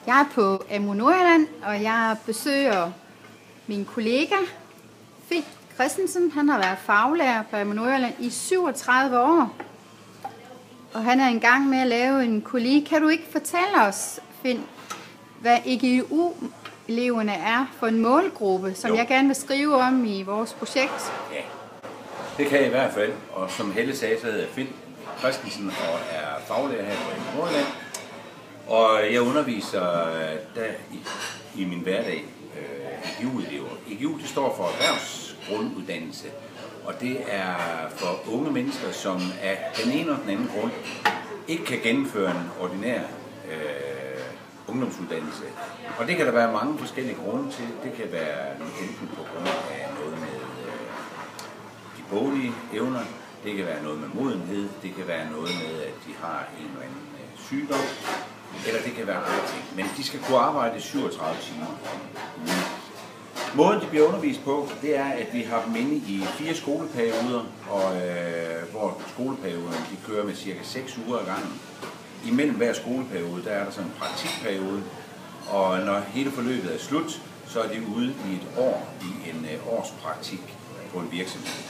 Jeg er på AMU Nordjylland, og jeg besøger min kollega, Finn Christensen. Han har været faglærer på AMU Nordjylland i 37 år. Og han er i gang med at lave en kollega. Kan du ikke fortælle os, Finn, hvad EGU-eleverne er for en målgruppe, som jeg gerne vil skrive om i vores projekt? Ja, det kan jeg i hvert fald. Og som Helle sagde, så hedder jeg Finn Christensen og er faglærer her på AMU Nordjylland. Og jeg underviser der i min hverdag EGU-elever. EGU det står for erhvervsgrunduddannelse, og det er for unge mennesker, som af den ene og den anden grund ikke kan gennemføre en ordinær ungdomsuddannelse. Og det kan der være mange forskellige grunde til. Det kan være enten på grund af noget med de boglige evner, det kan være noget med modenhed, det kan være noget med, at de har en eller anden sygdom, eller det kan være andre ting. Men de skal kunne arbejde 37 timer om ugen. Måden de bliver undervist på, det er, at vi har dem inde i 4 skoleperioder, og hvor skoleperioderne de kører med cirka 6 uger ad gangen. Imellem hver skoleperiode, der er der sådan en praktikperiode, og når hele forløbet er slut, så er de ude i et år i en årspraktik på en virksomhed.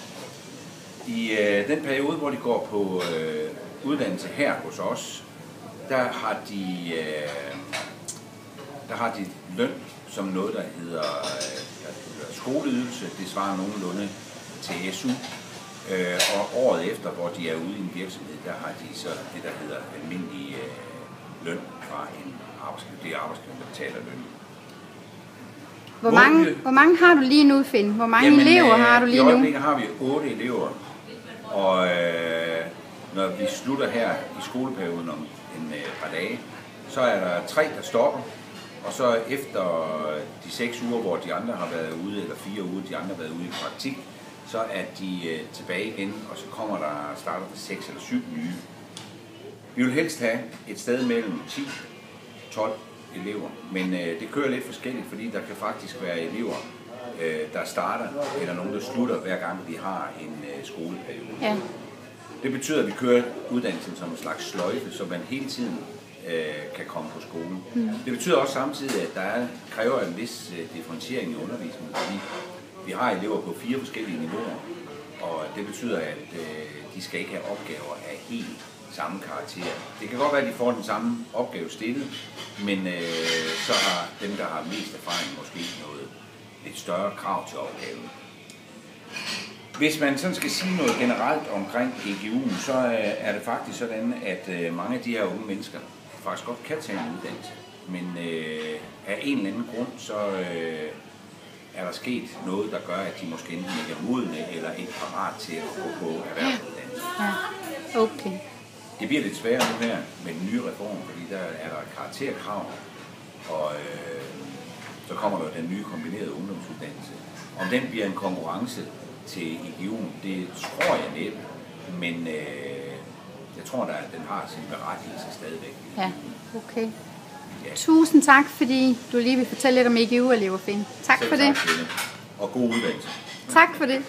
I den periode, hvor de går på uddannelse her hos os, der har de løn som noget, der hedder skoleydelse. Det svarer nogenlunde til SU. Og året efter, hvor de er ude i en virksomhed, der har de så det, der hedder almindelig løn fra en arbejdsgiver. Det er arbejdsgiver, der betaler løn. Hvor mange har du lige nu, Finn? Hvor mange elever har du lige nu? I øjeblikket har vi 8 elever. Og når vi slutter her i skoleperioden om en par dage, så er der 3, der stopper. Og så efter de 6 uger, hvor de andre har været ude, eller 4 uger, de andre har været ude i praktik, så er de tilbage igen, og så starter der 6 eller 7 nye. Vi vil helst have et sted mellem 10-12 elever, men det kører lidt forskelligt, fordi der kan faktisk være elever, der starter, eller nogen, der slutter, hver gang vi har en skoleperiode. Ja. Det betyder, at vi kører uddannelsen som en slags sløjfe, så man hele tiden kan komme på skolen. Det betyder også samtidig, at der kræver en vis differentiering i undervisningen, fordi vi har elever på 4 forskellige niveauer, og det betyder, at de skal ikke have opgaver af helt samme karakter. Det kan godt være, at de får den samme opgave stillet, men så har dem, der har mest erfaring, måske noget lidt større krav til opgaven. Hvis man sådan skal sige noget generelt omkring EGU'en, så er det faktisk sådan, at mange af de her unge mennesker faktisk godt kan tage en uddannelse, men af en eller anden grund, så er der sket noget, der gør, at de måske enten ikke er modne eller ikke parat til at gå på erhvervsuddannelse. Ja. Okay. Det bliver lidt sværere nu her med den nye reform, fordi der er der et karakterkrav, og så kommer der den nye kombinerede ungdomsuddannelse. Om den bliver en konkurrence til EGU'en, det tror jeg næppe, men jeg tror, at den har sin berettigelse stadigvæk. Ja, okay. Ja. Tusind tak, fordi du lige vil fortælle lidt om EGU-elever, Finn. Tak for det. Og god uddannelse. Tak for det.